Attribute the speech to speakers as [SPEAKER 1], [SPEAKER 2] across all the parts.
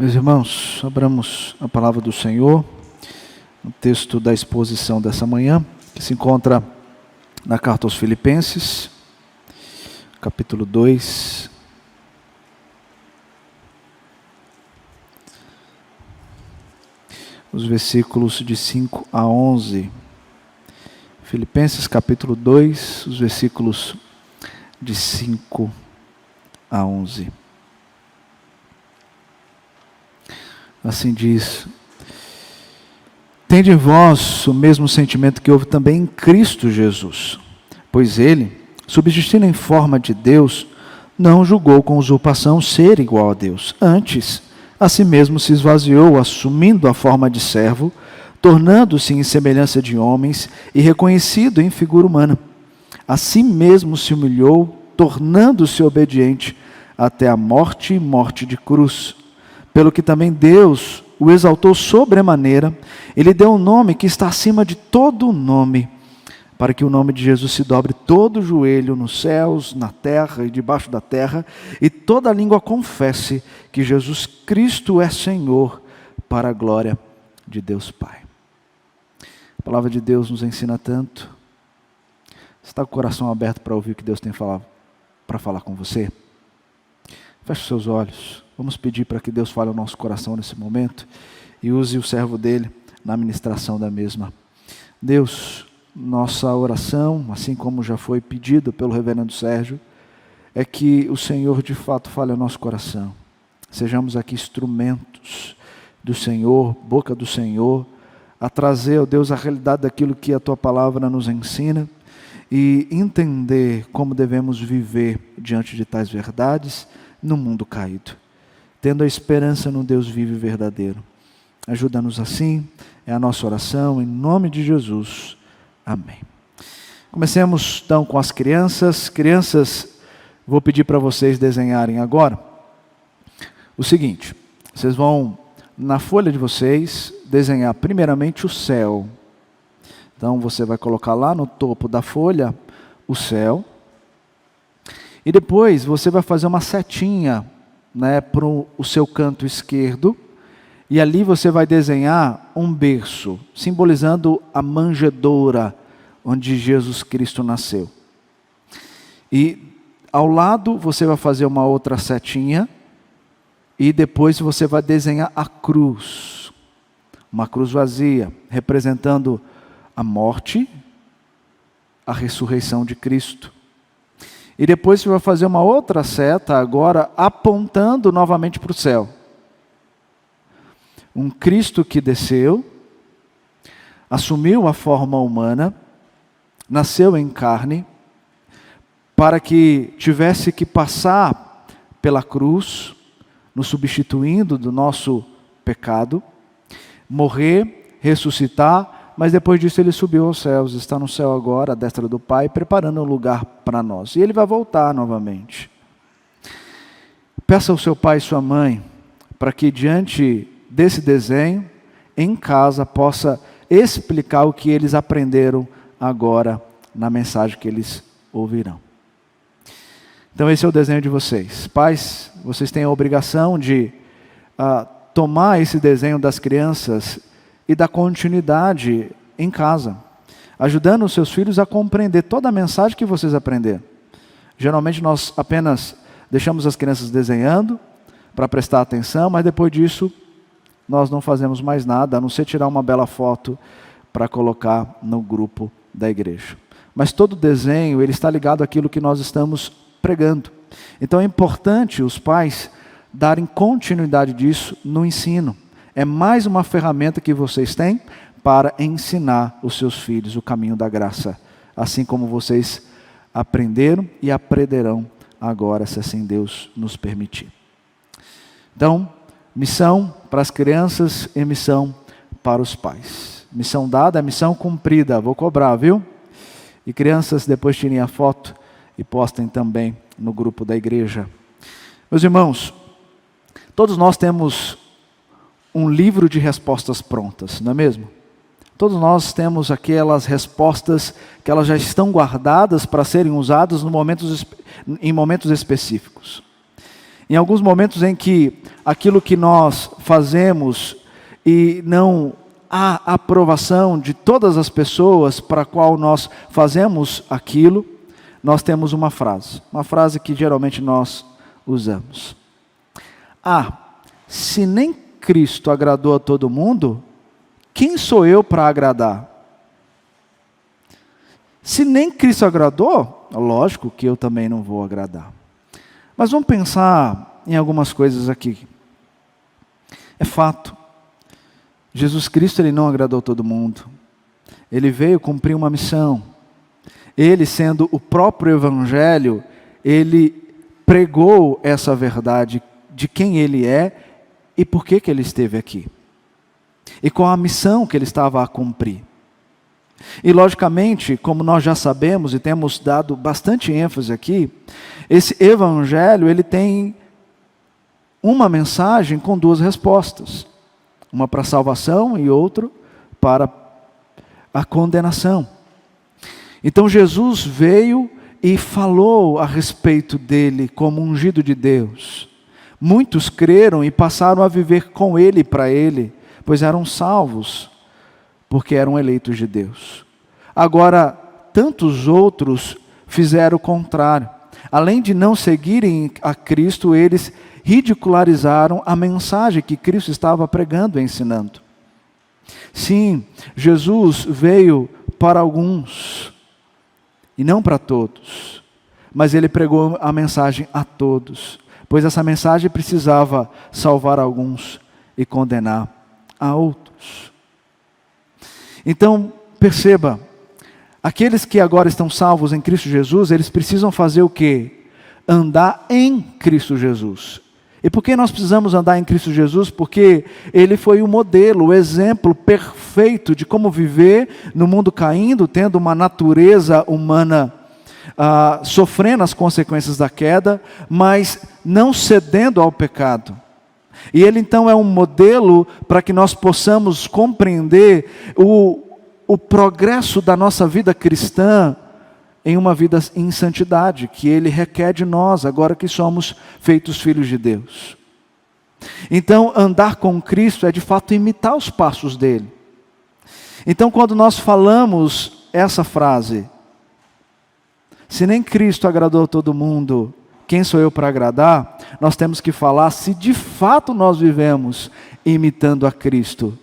[SPEAKER 1] Meus irmãos, abramos a palavra do Senhor, no texto da exposição dessa manhã, que se encontra na carta aos Filipenses, capítulo 2. Os versículos de 5 a 11. Filipenses capítulo 2, os versículos de 5 a 11. Assim diz: tende em vós o mesmo sentimento que houve também em Cristo Jesus, pois ele, subsistindo em forma de Deus, não julgou com usurpação ser igual a Deus. Antes, a si mesmo se esvaziou, assumindo a forma de servo, tornando-se em semelhança de homens e reconhecido em figura humana. A si mesmo se humilhou, tornando-se obediente até a morte e morte de cruz. Pelo que também Deus o exaltou sobremaneira, ele deu um nome que está acima de todo nome, para que o nome de Jesus se dobre todo o joelho nos céus, na terra e debaixo da terra, e toda língua confesse que Jesus Cristo é Senhor, para a glória de Deus Pai. A palavra de Deus nos ensina tanto. Está com o coração aberto para ouvir o que Deus tem para falar com você? Feche os seus olhos. Vamos pedir para que Deus fale ao nosso coração nesse momento e use o servo dele na ministração da mesma. Deus, nossa oração, assim como já foi pedido pelo reverendo Sérgio, é que o Senhor de fato fale ao nosso coração. Sejamos aqui instrumentos do Senhor, boca do Senhor, a trazer, ó Deus, a realidade daquilo que a Tua palavra nos ensina e entender como devemos viver diante de tais verdades no mundo caído, tendo a esperança no Deus vivo e verdadeiro. Ajuda-nos assim, é a nossa oração, em nome de Jesus. Amém. Comecemos então com as crianças. Crianças, vou pedir para vocês desenharem agora o seguinte: vocês vão, na folha de vocês, desenhar primeiramente o céu. Então você vai colocar lá no topo da folha o céu. E depois você vai fazer uma setinha, para o seu canto esquerdo, e ali você vai desenhar um berço, simbolizando a manjedoura onde Jesus Cristo nasceu. E ao lado você vai fazer uma outra setinha, e depois você vai desenhar a cruz, uma cruz vazia, representando a morte, a ressurreição de Cristo. E depois você vai fazer uma outra seta agora, apontando novamente para o céu. Um Cristo que desceu, assumiu a forma humana, nasceu em carne, para que tivesse que passar pela cruz, nos substituindo do nosso pecado, morrer, ressuscitar, mas depois disso ele subiu aos céus, está no céu agora, à destra do Pai, preparando um lugar para nós. E ele vai voltar novamente. Peça ao seu pai e sua mãe, para que diante desse desenho, em casa, possa explicar o que eles aprenderam agora na mensagem que eles ouvirão. Então esse é o desenho de vocês. Pais, vocês têm a obrigação de tomar esse desenho das crianças e dar continuidade em casa, ajudando os seus filhos a compreender toda a mensagem que vocês aprenderam. Geralmente nós apenas deixamos as crianças desenhando para prestar atenção, mas depois disso nós não fazemos mais nada, a não ser tirar uma bela foto para colocar no grupo da igreja. Mas todo desenho, ele está ligado àquilo que nós estamos pregando. Então é importante os pais darem continuidade disso no ensino. É mais uma ferramenta que vocês têm para ensinar os seus filhos o caminho da graça, assim como vocês aprenderam e aprenderão agora, se assim Deus nos permitir. Então, missão para as crianças e missão para os pais. Missão dada é missão cumprida, vou cobrar, viu? E crianças, depois tirem a foto e postem também no grupo da igreja. Meus irmãos, todos nós temos um livro de respostas prontas, não é mesmo? Todos nós temos aquelas respostas que elas já estão guardadas para serem usadas em momentos específicos. Em alguns momentos em que aquilo que nós fazemos e não há aprovação de todas as pessoas para a qual nós fazemos aquilo, nós temos uma frase que geralmente nós usamos. Se nem Cristo agradou a todo mundo, quem sou eu para agradar? Se nem Cristo agradou, lógico que eu também não vou agradar. Mas vamos pensar em algumas coisas aqui. É fato, Jesus Cristo ele não agradou todo mundo. Ele veio cumprir uma missão. Ele, sendo o próprio Evangelho, ele pregou essa verdade de quem ele é e por que ele esteve aqui. E qual a missão que ele estava a cumprir. E logicamente, como nós já sabemos e temos dado bastante ênfase aqui, esse Evangelho ele tem uma mensagem com duas respostas. Uma para a salvação e outra para a condenação. Então Jesus veio e falou a respeito dele como ungido de Deus. Muitos creram e passaram a viver com ele e para ele, pois eram salvos, porque eram eleitos de Deus. Agora, tantos outros fizeram o contrário. Além de não seguirem a Cristo, eles ridicularizaram a mensagem que Cristo estava pregando e ensinando. Sim, Jesus veio para alguns, e não para todos, mas ele pregou a mensagem a todos, pois essa mensagem precisava salvar alguns e condenar a outros. Então, perceba, aqueles que agora estão salvos em Cristo Jesus, eles precisam fazer o quê? Andar em Cristo Jesus. E por que nós precisamos andar em Cristo Jesus? Porque ele foi o modelo, o exemplo perfeito de como viver no mundo caindo, tendo uma natureza humana sofrendo as consequências da queda, mas não cedendo ao pecado. E ele então é um modelo para que nós possamos compreender o progresso da nossa vida cristã em uma vida em santidade, que ele requer de nós, agora que somos feitos filhos de Deus. Então, andar com Cristo é de fato imitar os passos dele. Então, quando nós falamos essa frase, se nem Cristo agradou a todo mundo, quem sou eu para agradar? Nós temos que falar se de fato nós vivemos imitando a Cristo.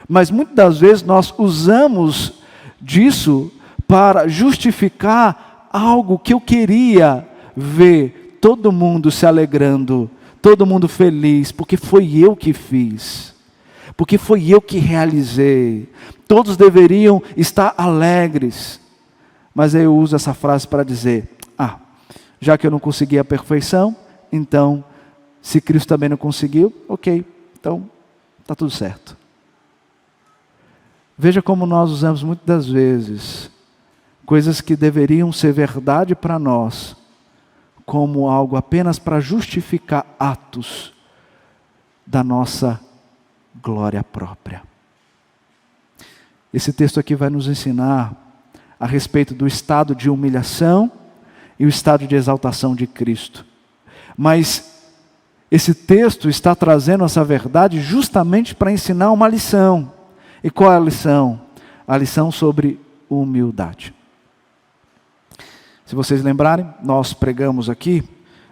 [SPEAKER 1] Mas muitas das vezes nós usamos disso para justificar algo que eu queria ver todo mundo se alegrando, todo mundo feliz, porque foi eu que fiz, porque foi eu que realizei. Todos deveriam estar alegres. Mas eu uso essa frase para dizer, já que eu não consegui a perfeição, então, se Cristo também não conseguiu, ok, então está tudo certo. Veja como nós usamos muitas das vezes coisas que deveriam ser verdade para nós, como algo apenas para justificar atos da nossa glória própria. Esse texto aqui vai nos ensinar a respeito do estado de humilhação e o estado de exaltação de Cristo. Mas esse texto está trazendo essa verdade justamente para ensinar uma lição. E qual é a lição? A lição sobre humildade. Se vocês lembrarem, nós pregamos aqui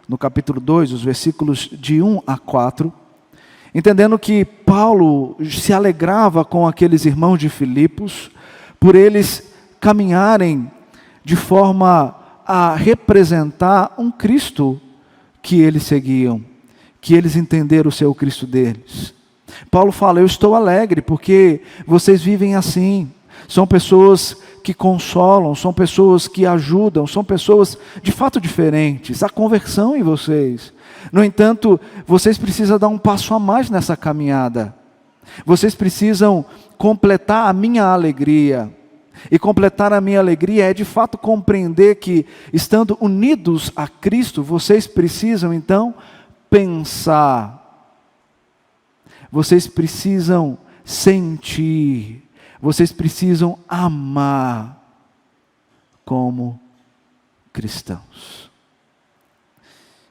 [SPEAKER 1] no capítulo 2, os versículos de 1 a 4, entendendo que Paulo se alegrava com aqueles irmãos de Filipos, por eles caminharem de forma a representar um Cristo que eles seguiam, que eles entenderam o seu Cristo deles. Paulo fala, eu estou alegre porque vocês vivem assim, são pessoas que consolam, são pessoas que ajudam, são pessoas de fato diferentes, há conversão em vocês. No entanto, vocês precisam dar um passo a mais nessa caminhada, vocês precisam completar a minha alegria. E completar a minha alegria é de fato compreender que, estando unidos a Cristo, vocês precisam então pensar, vocês precisam sentir, vocês precisam amar como cristãos.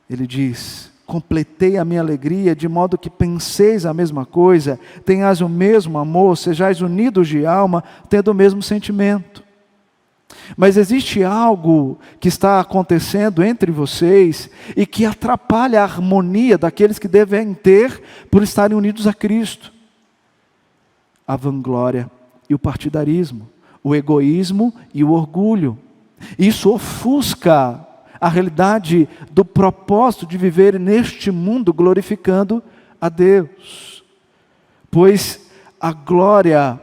[SPEAKER 1] Ele diz, completei a minha alegria, de modo que penseis a mesma coisa, tenhais o mesmo amor, sejais unidos de alma, tendo o mesmo sentimento. Mas existe algo que está acontecendo entre vocês e que atrapalha a harmonia daqueles que devem ter por estarem unidos a Cristo. A vanglória e o partidarismo, o egoísmo e o orgulho. Isso ofusca a realidade do propósito de viver neste mundo glorificando a Deus. Pois a glória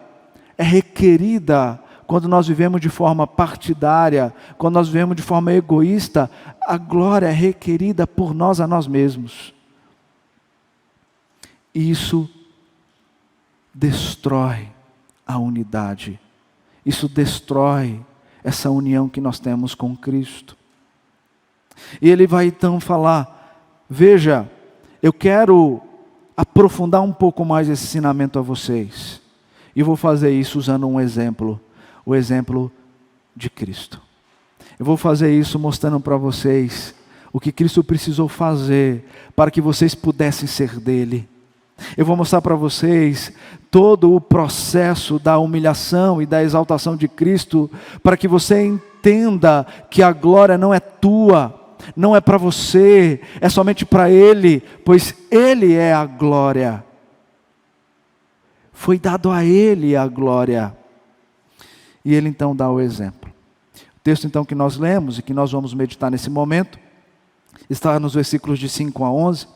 [SPEAKER 1] é requerida quando nós vivemos de forma partidária, quando nós vivemos de forma egoísta. A glória é requerida por nós a nós mesmos. Isso destrói a unidade. Isso destrói essa união que nós temos com Cristo. E ele vai então falar: veja, eu quero aprofundar um pouco mais esse ensinamento a vocês. E vou fazer isso usando um exemplo, o exemplo de Cristo. Eu vou fazer isso mostrando para vocês o que Cristo precisou fazer para que vocês pudessem ser dele. Eu vou mostrar para vocês todo o processo da humilhação e da exaltação de Cristo, para que você entenda que a glória não é tua, não é para você, é somente para Ele, pois Ele é a glória. Foi dado a Ele a glória. E Ele então dá o exemplo. O texto então que nós lemos e que nós vamos meditar nesse momento, está nos versículos de 5 a 11,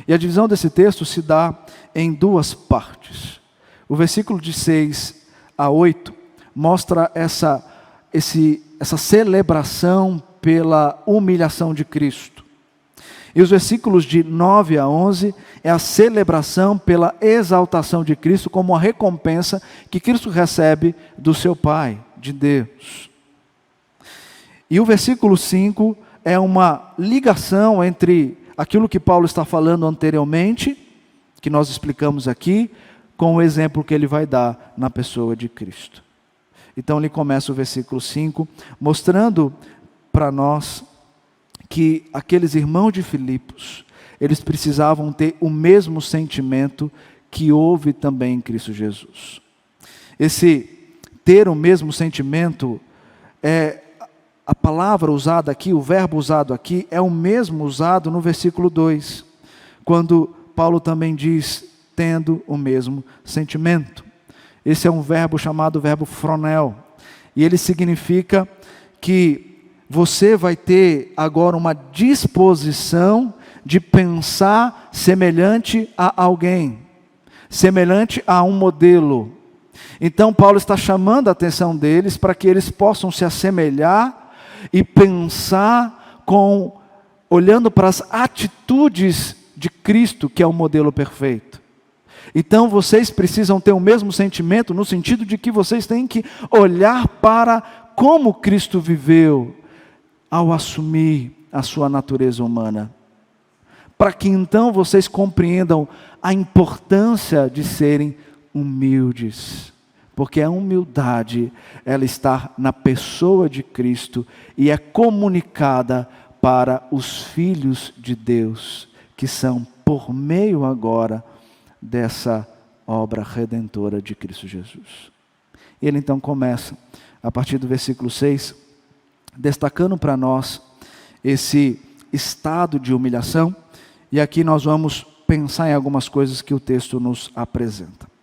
[SPEAKER 1] e a divisão desse texto se dá em duas partes. O versículo de 6 a 8 mostra essa celebração pela humilhação de Cristo. E os versículos de 9 a 11 é a celebração pela exaltação de Cristo como a recompensa que Cristo recebe do seu Pai, de Deus. E o versículo 5 é uma ligação entre aquilo que Paulo está falando anteriormente, que nós explicamos aqui, com o exemplo que ele vai dar na pessoa de Cristo. Então ele começa o versículo 5, mostrando para nós que aqueles irmãos de Filipos, eles precisavam ter o mesmo sentimento que houve também em Cristo Jesus. Esse ter o mesmo sentimento é a palavra usada aqui, o verbo usado aqui, é o mesmo usado no versículo 2, quando Paulo também diz, tendo o mesmo sentimento. Esse é um verbo chamado verbo fronel, e ele significa que você vai ter agora uma disposição de pensar semelhante a alguém, semelhante a um modelo. Então Paulo está chamando a atenção deles para que eles possam se assemelhar e pensar olhando para as atitudes de Cristo, que é o modelo perfeito. Então vocês precisam ter o mesmo sentimento, no sentido de que vocês têm que olhar para como Cristo viveu ao assumir a sua natureza humana, para que então vocês compreendam a importância de serem humildes. Porque a humildade, ela está na pessoa de Cristo e é comunicada para os filhos de Deus, que são por meio agora dessa obra redentora de Cristo Jesus. Ele então começa, a partir do versículo 6, destacando para nós esse estado de humilhação, e aqui nós vamos pensar em algumas coisas que o texto nos apresenta.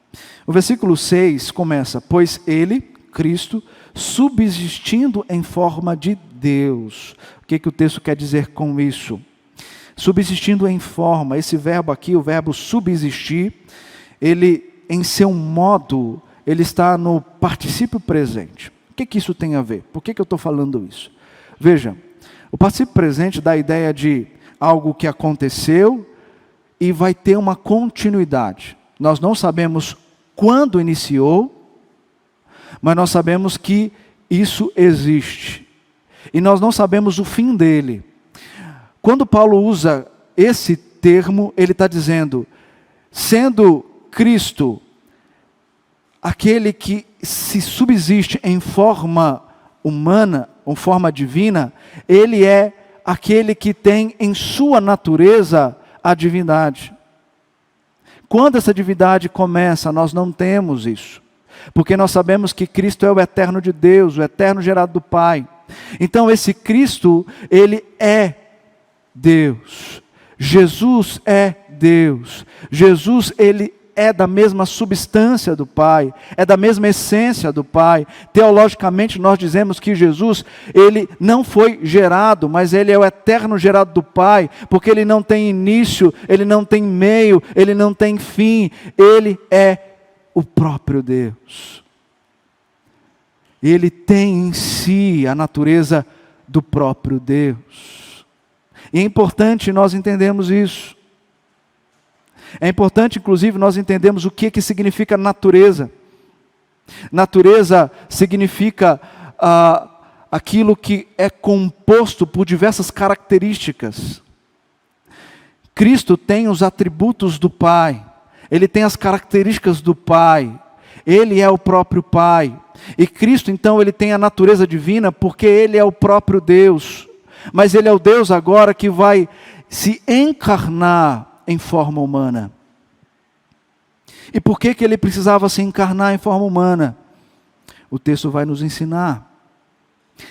[SPEAKER 1] O versículo 6 começa, pois ele, Cristo, subsistindo em forma de Deus. O que o texto quer dizer com isso? Subsistindo em forma, esse verbo aqui, o verbo subsistir, ele em seu modo, ele está no particípio presente. O que isso tem a ver? Por que eu estou falando isso? Veja, o particípio presente dá a ideia de algo que aconteceu e vai ter uma continuidade. Nós não sabemos quando iniciou, mas nós sabemos que isso existe. E nós não sabemos o fim dele. Quando Paulo usa esse termo, ele está dizendo, sendo Cristo aquele que se subsiste em forma humana, em forma divina, ele é aquele que tem em sua natureza a divindade. Quando essa divindade começa, nós não temos isso. Porque nós sabemos que Cristo é o eterno de Deus, o eterno gerado do Pai. Então esse Cristo, ele é Deus. Jesus é Deus. Jesus, ele é da mesma substância do Pai, é da mesma essência do Pai. Teologicamente nós dizemos que Jesus, ele não foi gerado, mas ele é o eterno gerado do Pai, porque ele não tem início, ele não tem meio, ele não tem fim, ele é o próprio Deus. Ele tem em si a natureza do próprio Deus. E é importante nós entendermos isso. É importante, inclusive, nós entendermos o que significa natureza. Natureza significa aquilo que é composto por diversas características. Cristo tem os atributos do Pai. Ele tem as características do Pai. Ele é o próprio Pai. E Cristo, então, ele tem a natureza divina porque ele é o próprio Deus. Mas ele é o Deus agora que vai se encarnar em forma humana. E por que ele precisava se encarnar em forma humana? O texto vai nos ensinar.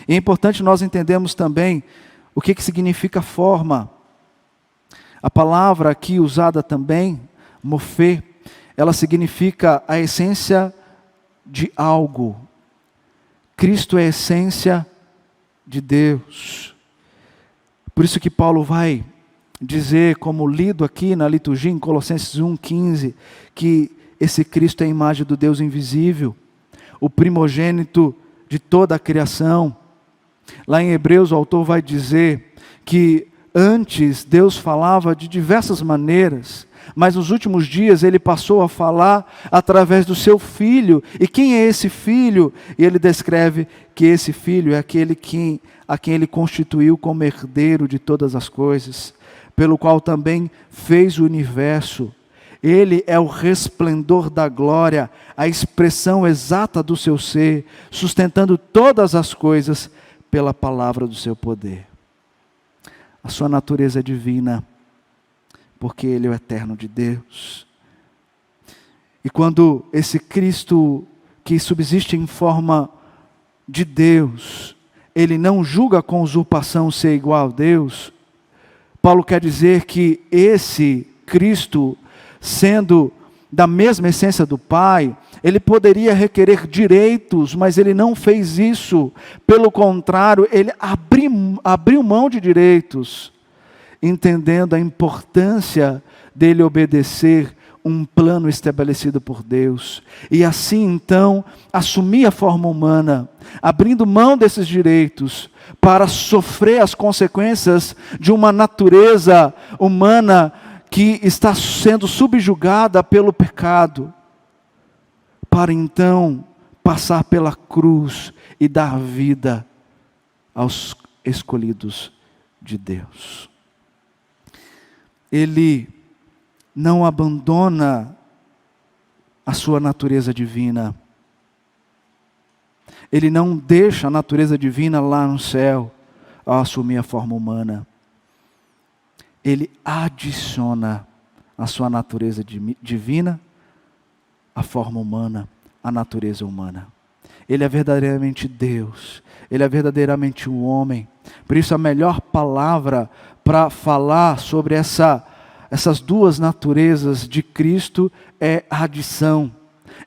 [SPEAKER 1] E é importante nós entendermos também o que significa forma. A palavra aqui usada também, morfê, ela significa a essência de algo. Cristo é a essência de Deus. Por isso que Paulo vai dizer, como lido aqui na liturgia em Colossenses 1,15, que esse Cristo é a imagem do Deus invisível, o primogênito de toda a criação. Lá em Hebreus o autor vai dizer que antes Deus falava de diversas maneiras, mas nos últimos dias ele passou a falar através do seu Filho. E quem é esse Filho? E ele descreve que esse Filho é aquele a quem ele constituiu como herdeiro de todas as coisas, pelo qual também fez o universo. Ele é o resplendor da glória, a expressão exata do seu ser, sustentando todas as coisas pela palavra do seu poder. A sua natureza é divina, porque ele é o eterno de Deus. E quando esse Cristo que subsiste em forma de Deus, ele não julga com usurpação ser igual a Deus, Paulo quer dizer que esse Cristo, sendo da mesma essência do Pai, ele poderia requerer direitos, mas ele não fez isso. Pelo contrário, ele abriu mão de direitos, entendendo a importância dele obedecer um plano estabelecido por Deus. E assim então, assumir a forma humana, abrindo mão desses direitos, para sofrer as consequências de uma natureza humana que está sendo subjugada pelo pecado, para então passar pela cruz e dar vida aos escolhidos de Deus. Ele não abandona a sua natureza divina. Ele não deixa a natureza divina lá no céu ao assumir a forma humana. Ele adiciona a sua natureza divina à forma humana, à natureza humana. Ele é verdadeiramente Deus. Ele é verdadeiramente um homem. Por isso a melhor palavra para falar sobre essas duas naturezas de Cristo é adição.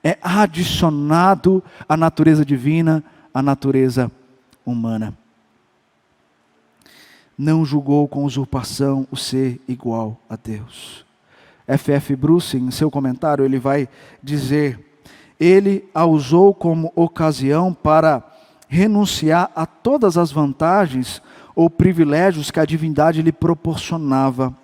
[SPEAKER 1] É adicionado à natureza divina, à natureza humana. Não julgou com usurpação o ser igual a Deus. F.F. Bruce, em seu comentário, ele vai dizer: ele a usou como ocasião para renunciar a todas as vantagens ou privilégios que a divindade lhe proporcionava,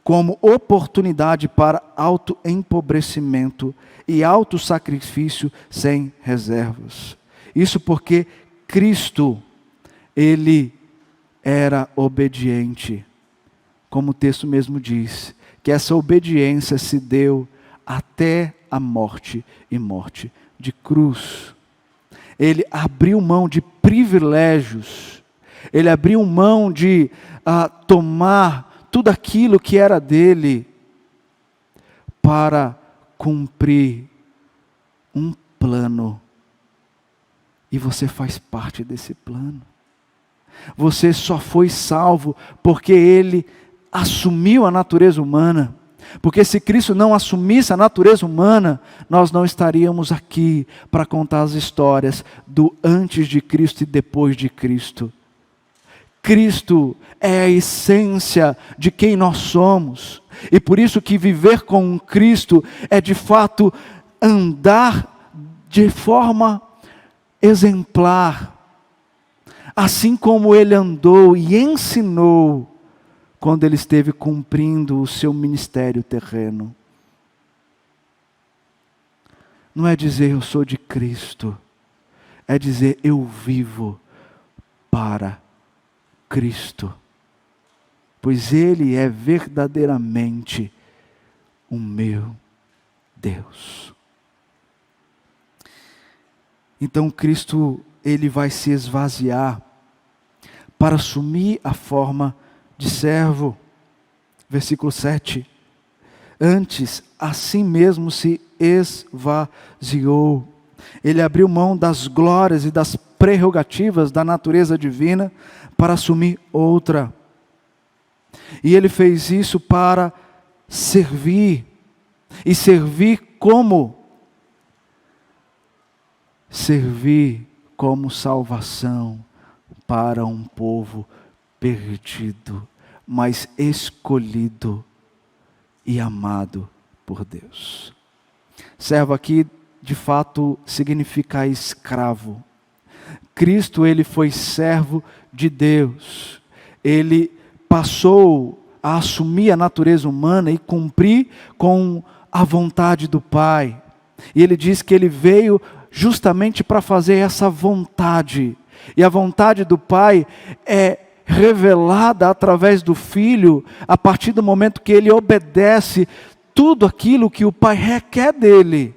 [SPEAKER 1] como oportunidade para autoempobrecimento e autossacrifício sem reservas. Isso porque Cristo, ele era obediente, como o texto mesmo diz, que essa obediência se deu até a morte e morte de cruz. Ele abriu mão de privilégios, ele abriu mão de tomar tudo aquilo que era dele para cumprir um plano. E você faz parte desse plano. Você só foi salvo porque ele assumiu a natureza humana. Porque se Cristo não assumisse a natureza humana, nós não estaríamos aqui para contar as histórias do antes de Cristo e depois de Cristo. Cristo é a essência de quem nós somos. E por isso que viver com Cristo é de fato andar de forma exemplar. Assim como ele andou e ensinou quando ele esteve cumprindo o seu ministério terreno. Não é dizer eu sou de Cristo, é dizer eu vivo para Cristo, pois ele é verdadeiramente o meu Deus. Então Cristo, ele vai se esvaziar para assumir a forma de servo. Versículo 7. Antes, a si mesmo se esvaziou. Ele abriu mão das glórias e das prerrogativas da natureza divina para assumir outra. E ele fez isso para servir. E servir como? Servir como salvação para um povo perdido, mas escolhido e amado por Deus. Servo aqui, de fato, significa escravo. Cristo, ele foi servo de Deus. Ele passou a assumir a natureza humana e cumprir com a vontade do Pai. E ele diz que ele veio justamente para fazer essa vontade. E a vontade do Pai é revelada através do Filho, a partir do momento que ele obedece tudo aquilo que o Pai requer dele,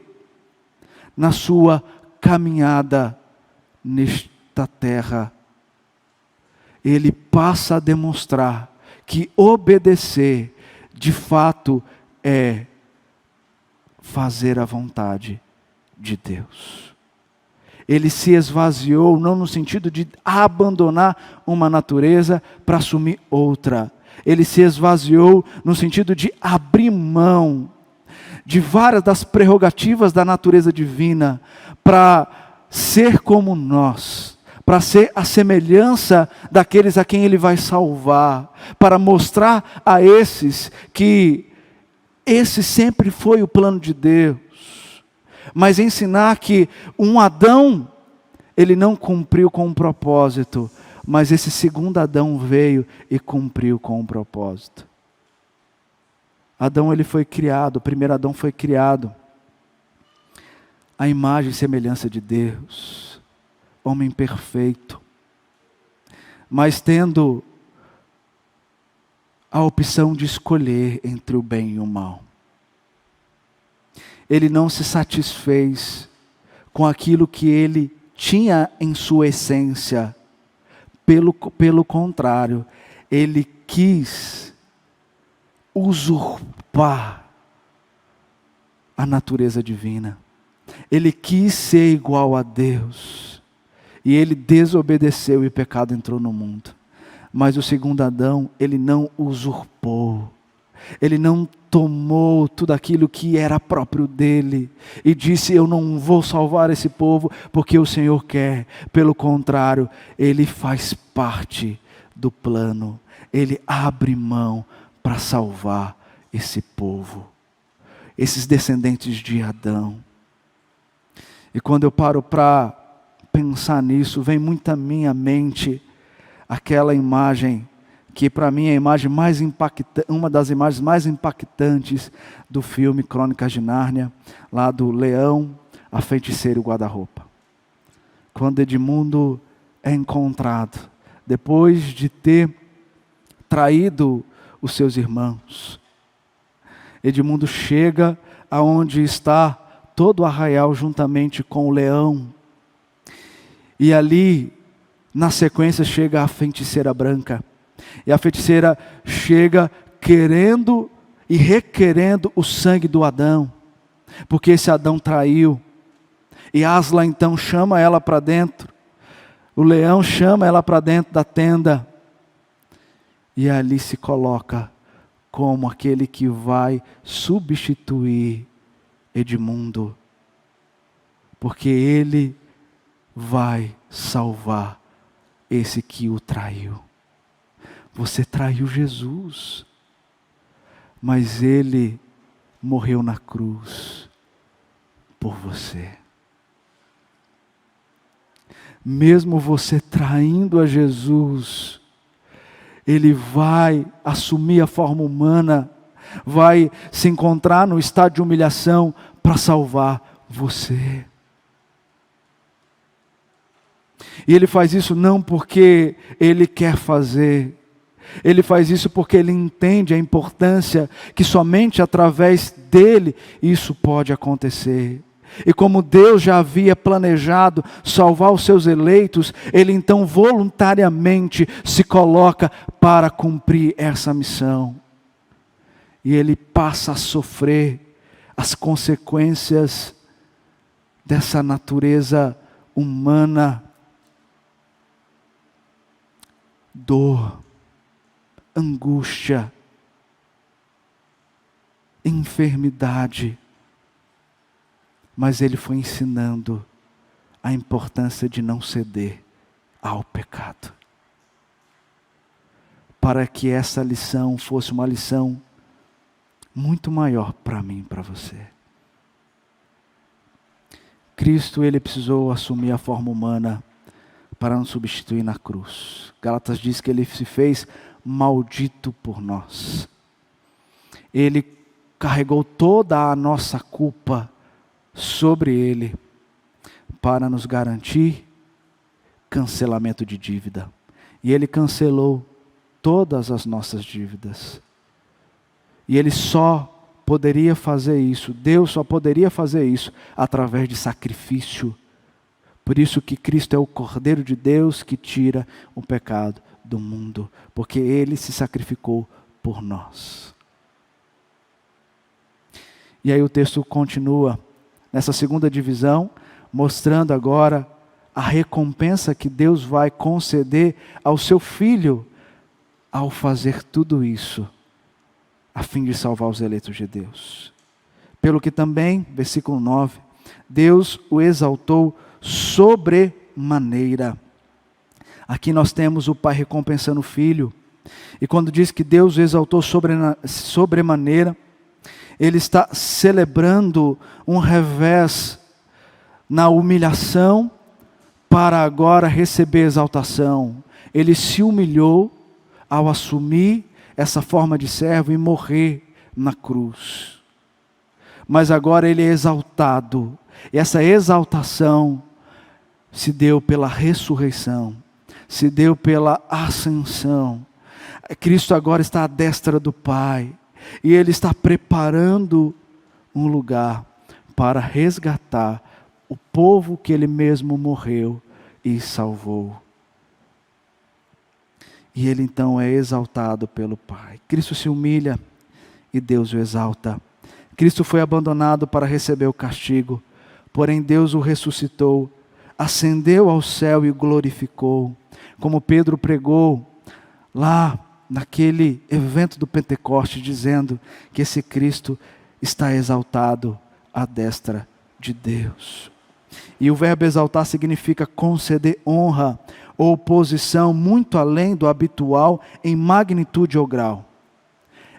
[SPEAKER 1] na sua caminhada nesta terra. Ele passa a demonstrar que obedecer, de fato, é fazer a vontade de Deus. Ele se esvaziou, não no sentido de abandonar uma natureza para assumir outra. Ele se esvaziou no sentido de abrir mão de várias das prerrogativas da natureza divina para ser como nós, para ser a semelhança daqueles a quem ele vai salvar, para mostrar a esses que esse sempre foi o plano de Deus. Mas ensinar que um Adão, ele não cumpriu com um propósito, mas esse segundo Adão veio e cumpriu com um propósito. Adão, ele foi criado, o primeiro Adão foi criado à imagem e semelhança de Deus, homem perfeito, mas tendo a opção de escolher entre o bem e o mal. Ele não se satisfez com aquilo que ele tinha em sua essência. Pelo contrário, ele quis usurpar a natureza divina. Ele quis ser igual a Deus. E ele desobedeceu e o pecado entrou no mundo. Mas o segundo Adão, ele não usurpou. Ele não tomou tudo aquilo que era próprio dele e disse, eu não vou salvar esse povo porque o Senhor quer. Pelo contrário, ele faz parte do plano. Ele abre mão para salvar esse povo, esses descendentes de Adão. E quando eu paro para pensar nisso, vem muito à minha mente aquela imagem que para mim é a imagem mais impactante, uma das imagens mais impactantes do filme Crônicas de Nárnia, lá do Leão, a Feiticeira e o Guarda-Roupa. Quando Edmundo é encontrado, depois de ter traído os seus irmãos, Edmundo chega aonde está todo o arraial juntamente com o leão, e ali, na sequência, chega a feiticeira branca. E a feiticeira chega querendo e requerendo o sangue do Adão, porque esse Adão traiu. E Asla então chama ela para dentro, o leão chama ela para dentro da tenda, e ali se coloca como aquele que vai substituir Edmundo, porque ele vai salvar esse que o traiu. Você traiu Jesus, mas ele morreu na cruz por você. Mesmo você traindo a Jesus, ele vai assumir a forma humana, vai se encontrar no estado de humilhação para salvar você. E ele faz isso não porque ele quer fazer, ele faz isso porque ele entende a importância que somente através dele isso pode acontecer. E como Deus já havia planejado salvar os seus eleitos, ele então voluntariamente se coloca para cumprir essa missão. E ele passa a sofrer as consequências dessa natureza humana. Dor, angústia, enfermidade. Mas ele foi ensinando a importância de não ceder ao pecado, para que essa lição fosse uma lição muito maior para mim e para você. Cristo, ele precisou assumir a forma humana para nos substituir na cruz. Gálatas diz que ele se fez maldito por nós. Ele carregou toda a nossa culpa sobre ele, para nos garantir cancelamento de dívida. E ele cancelou todas as nossas dívidas. E ele só poderia fazer isso, Deus só poderia fazer isso através de sacrifício. Por isso que Cristo é o Cordeiro de Deus que tira o pecado do mundo, porque ele se sacrificou por nós. E aí o texto continua nessa segunda divisão, mostrando agora a recompensa que Deus vai conceder ao seu Filho ao fazer tudo isso, a fim de salvar os eleitos de Deus. Pelo que também, versículo 9, Deus o exaltou sobremaneira. Aqui nós temos o Pai recompensando o Filho, e quando diz que Deus o exaltou sobremaneira, ele está celebrando um revés na humilhação para agora receber exaltação. Ele se humilhou ao assumir essa forma de servo e morrer na cruz. Mas agora ele é exaltado. E essa exaltação se deu pela ressurreição, se deu pela ascensão. Cristo agora está à destra do Pai. E ele está preparando um lugar para resgatar o povo que ele mesmo morreu e salvou. E ele então é exaltado pelo Pai. Cristo se humilha e Deus o exalta. Cristo foi abandonado para receber o castigo, porém Deus o ressuscitou, ascendeu ao céu e o glorificou. Como Pedro pregou lá naquele evento do Pentecoste, dizendo que esse Cristo está exaltado à destra de Deus. E o verbo exaltar significa conceder honra ou posição muito além do habitual em magnitude ou grau.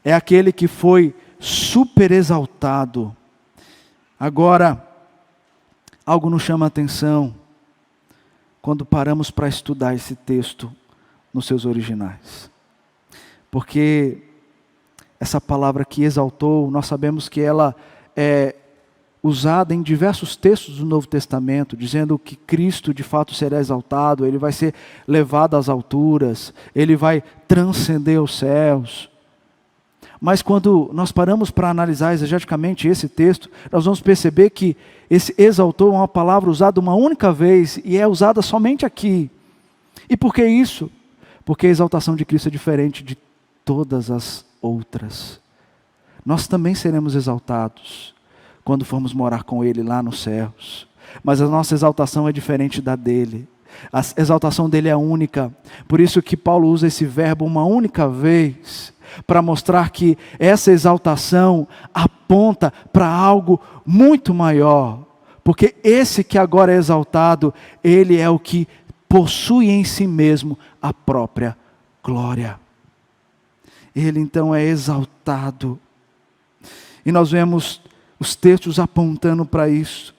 [SPEAKER 1] É aquele que foi super exaltado. Agora, algo nos chama a atenção quando paramos para estudar esse texto nos seus originais. Porque essa palavra que exaltou, nós sabemos que ela é usada em diversos textos do Novo Testamento, dizendo que Cristo de fato será exaltado, ele vai ser levado às alturas, ele vai transcender os céus. Mas quando nós paramos para analisar exegeticamente esse texto, nós vamos perceber que esse exaltou é uma palavra usada uma única vez e é usada somente aqui. E por que isso? Porque a exaltação de Cristo é diferente de todas as outras. Nós também seremos exaltados quando formos morar com Ele lá nos céus. Mas a nossa exaltação é diferente da dele. A exaltação dele é única. Por isso que Paulo usa esse verbo uma única vez, para mostrar que essa exaltação aponta para algo muito maior. Porque esse que agora é exaltado, ele é o que possui em si mesmo a própria glória. Ele então é exaltado. E nós vemos os textos apontando para isso.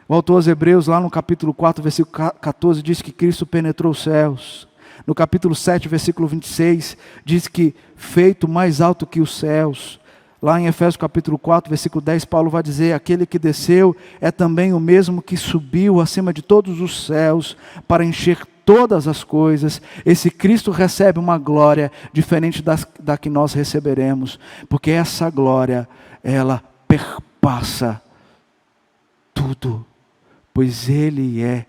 [SPEAKER 1] O autor aos Hebreus, lá no capítulo 4, versículo 14, diz que Cristo penetrou os céus. No capítulo 7, versículo 26, diz que feito mais alto que os céus. Lá em Efésios capítulo 4, versículo 10, Paulo vai dizer: aquele que desceu é também o mesmo que subiu acima de todos os céus para encher todas as coisas. Esse Cristo recebe uma glória diferente da que nós receberemos, porque essa glória, ela perpassa tudo, pois Ele é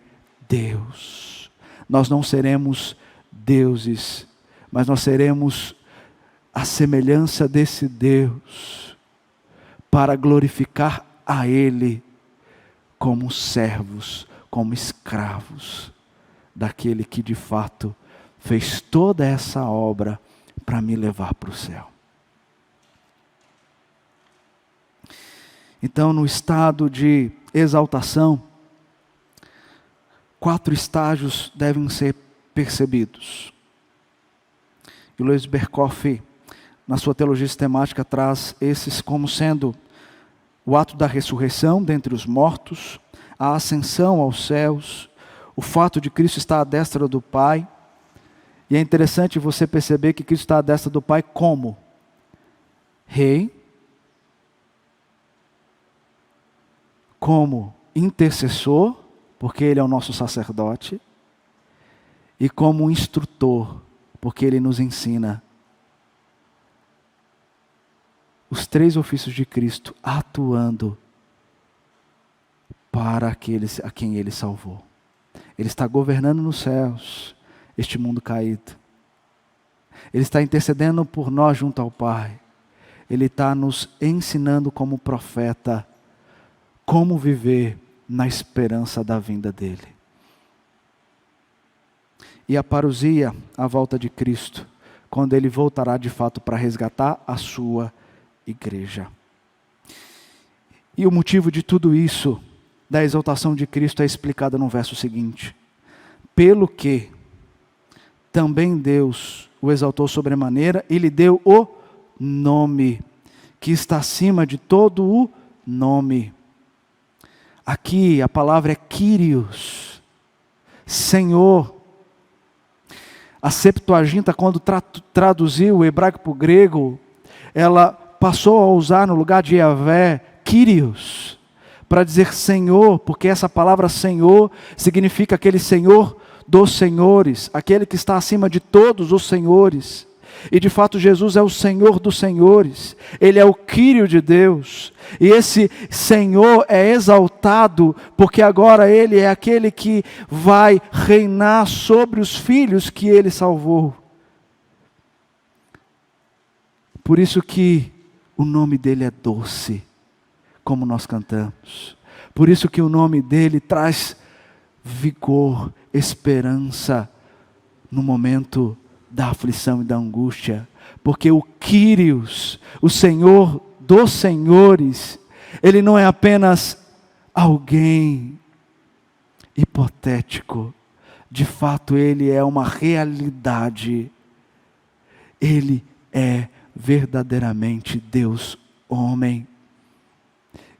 [SPEAKER 1] Deus. Nós não seremos deuses, mas nós seremos a semelhança desse Deus, para glorificar a Ele como servos, como escravos, daquele que de fato fez toda essa obra para me levar para o céu. Então, no estado de exaltação, 4 estágios devem ser percebidos. E Luiz Berkoff, na sua teologia sistemática, traz esses como sendo o ato da ressurreição dentre os mortos, a ascensão aos céus, o fato de Cristo estar à destra do Pai. E é interessante você perceber que Cristo está à destra do Pai como? Rei, como intercessor, porque Ele é o nosso sacerdote, e como instrutor, porque Ele nos ensina. Os 3 ofícios de Cristo atuando para aqueles a quem Ele salvou. Ele está governando nos céus este mundo caído. Ele está intercedendo por nós junto ao Pai. Ele está nos ensinando como profeta como viver na esperança da vinda dEle. E a parousia, a volta de Cristo, quando Ele voltará de fato para resgatar a sua igreja. E o motivo de tudo isso, da exaltação de Cristo, é explicado no verso seguinte: pelo que também Deus o exaltou sobremaneira e lhe deu o nome, que está acima de todo o nome. Aqui a palavra é Kyrios, Senhor. A Septuaginta, quando traduziu o hebraico para o grego, ela passou a usar no lugar de Yahvé, Kyrios, para dizer Senhor, porque essa palavra Senhor significa aquele Senhor dos senhores, aquele que está acima de todos os senhores. E de fato Jesus é o Senhor dos senhores, Ele é o Quírio de Deus, e esse Senhor é exaltado, porque agora Ele é aquele que vai reinar sobre os filhos que Ele salvou. Por isso que o nome dEle é doce, como nós cantamos. Por isso que o nome dEle traz vigor, esperança, no momento da aflição e da angústia, porque o Kyrios, o Senhor dos senhores, Ele não é apenas alguém hipotético, de fato Ele é uma realidade. Ele é verdadeiramente Deus homem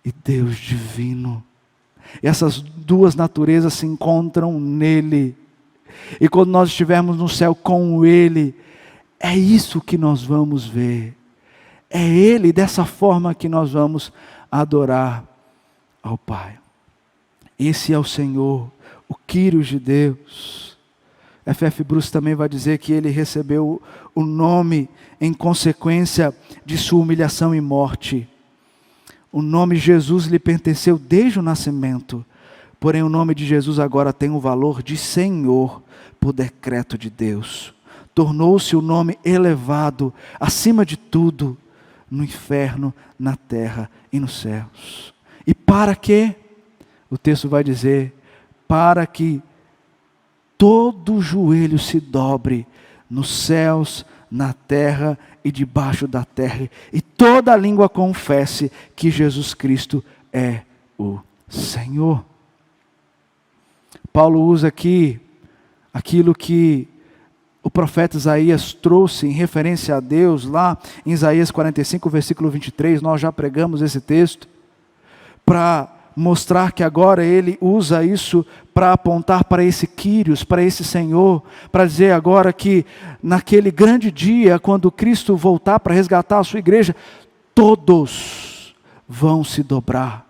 [SPEAKER 1] e Deus divino. E essas duas naturezas se encontram nele. E quando nós estivermos no céu com Ele, é isso que nós vamos ver. É Ele, dessa forma que nós vamos adorar ao Pai. Esse é o Senhor, o Quírios de Deus. F.F. Bruce também vai dizer que Ele recebeu o nome em consequência de sua humilhação e morte. O nome Jesus lhe pertenceu desde o nascimento. Porém o nome de Jesus agora tem o valor de Senhor, por decreto de Deus. tornou-se o nome elevado acima de tudo, no inferno, na terra e nos céus. E para quê? O texto vai dizer, para que todo joelho se dobre nos céus, na terra e debaixo da terra, e toda língua confesse que Jesus Cristo é o Senhor. Paulo usa aqui aquilo que o profeta Isaías trouxe em referência a Deus, lá em Isaías 45, versículo 23, nós já pregamos esse texto, para mostrar que agora ele usa isso para apontar para esse Quírios, para esse Senhor, para dizer agora que naquele grande dia, quando Cristo voltar para resgatar a sua igreja, todos vão se dobrar,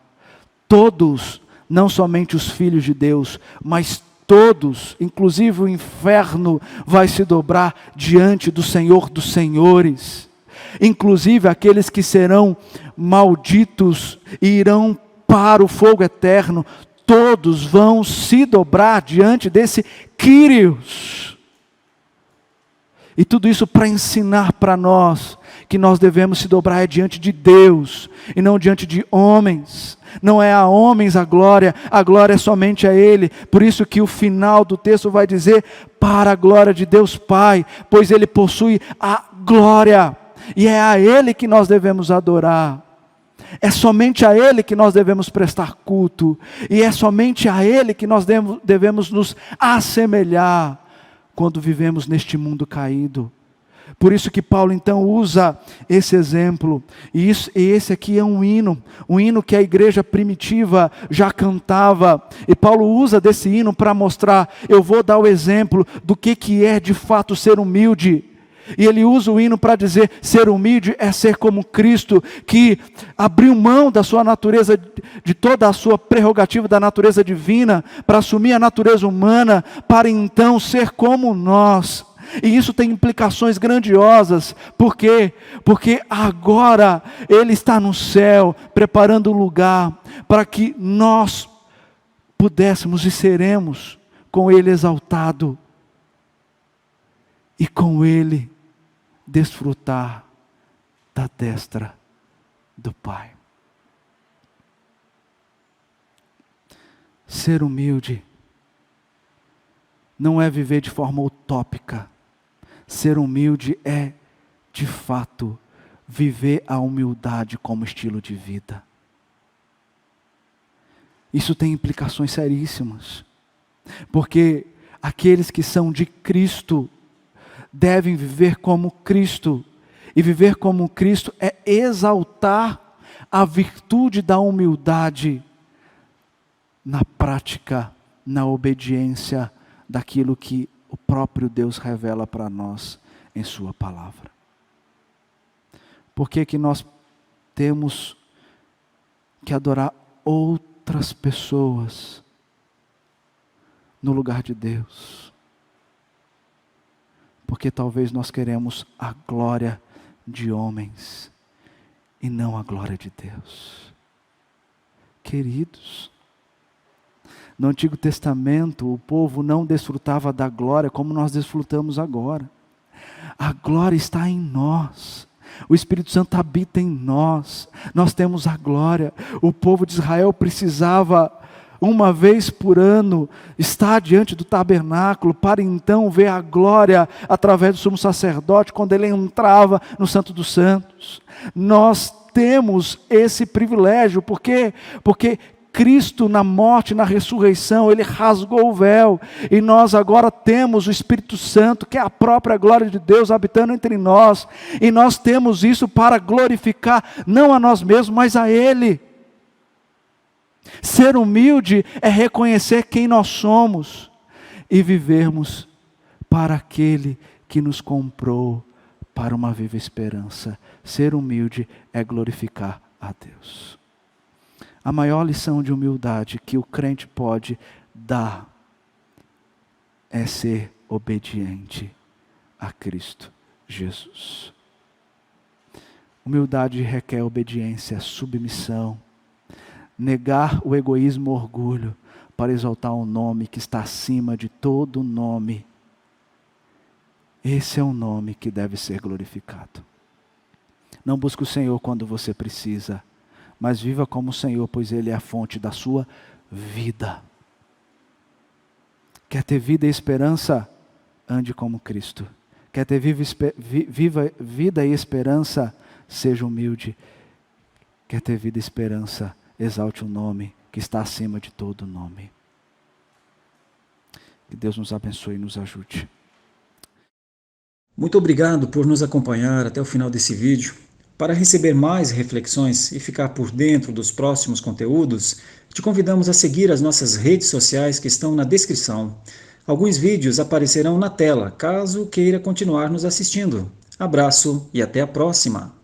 [SPEAKER 1] todos, não somente os filhos de Deus, mas todos, inclusive o inferno, vai se dobrar diante do Senhor dos Senhores, inclusive aqueles que serão malditos e irão para o fogo eterno, todos vão se dobrar diante desse Quírios. E tudo isso para ensinar para nós que nós devemos se dobrar diante de Deus e não diante de homens. Não é a homens a glória é somente a Ele. Por isso que o final do texto vai dizer, para a glória de Deus Pai, pois Ele possui a glória, e é a Ele que nós devemos adorar. É somente a Ele que nós devemos prestar culto, e é somente a Ele que nós devemos nos assemelhar, quando vivemos neste mundo caído. Por isso que Paulo então usa esse exemplo, e esse aqui é um hino que a igreja primitiva já cantava, e Paulo usa desse hino para mostrar, eu vou dar o exemplo do que é de fato ser humilde, e ele usa o hino para dizer, ser humilde é ser como Cristo, que abriu mão da sua natureza, de toda a sua prerrogativa da natureza divina, para assumir a natureza humana, para então ser como nós. E isso tem implicações grandiosas. Por quê? Porque agora Ele está no céu, preparando um lugar para que nós pudéssemos e seremos com Ele exaltado, e com Ele desfrutar da destra do Pai. Ser humilde não é viver de forma utópica. Ser humilde é, de fato, viver a humildade como estilo de vida. Isso tem implicações seríssimas, porque aqueles que são de Cristo devem viver como Cristo, e viver como Cristo é exaltar a virtude da humildade na prática, na obediência daquilo que o próprio Deus revela para nós em sua palavra. Por que nós temos que adorar outras pessoas no lugar de Deus? Porque talvez nós queremos a glória de homens e não a glória de Deus. Queridos, no Antigo Testamento o povo não desfrutava da glória como nós desfrutamos agora. A glória está em nós. O Espírito Santo habita em nós. Nós temos a glória. O povo de Israel precisava, uma vez por ano, estar diante do tabernáculo, para então ver a glória através do sumo sacerdote, quando ele entrava no Santo dos Santos. Nós temos esse privilégio, por quê? Porque Cristo na morte, na ressurreição, Ele rasgou o véu, e nós agora temos o Espírito Santo, que é a própria glória de Deus habitando entre nós, e nós temos isso para glorificar, não a nós mesmos, mas a Ele. Ser humilde é reconhecer quem nós somos, e vivermos para aquele que nos comprou para uma viva esperança. Ser humilde é glorificar a Deus. A maior lição de humildade que o crente pode dar é ser obediente a Cristo Jesus. Humildade requer obediência, submissão, negar o egoísmo e o orgulho para exaltar o nome que está acima de todo nome Esse é o nome que deve ser glorificado. Não busque o Senhor quando você precisa, mas viva como o Senhor, pois Ele é a fonte da sua vida. Quer ter vida e esperança? Ande como Cristo. Quer ter vida e esperança? Seja humilde. Quer ter vida e esperança? Exalte o nome que está acima de todo nome. Que Deus nos abençoe e nos ajude.
[SPEAKER 2] Muito obrigado por nos acompanhar até o final desse vídeo. Para receber mais reflexões e ficar por dentro dos próximos conteúdos, te convidamos a seguir as nossas redes sociais que estão na descrição. Alguns vídeos aparecerão na tela, caso queira continuar nos assistindo. Abraço e até a próxima!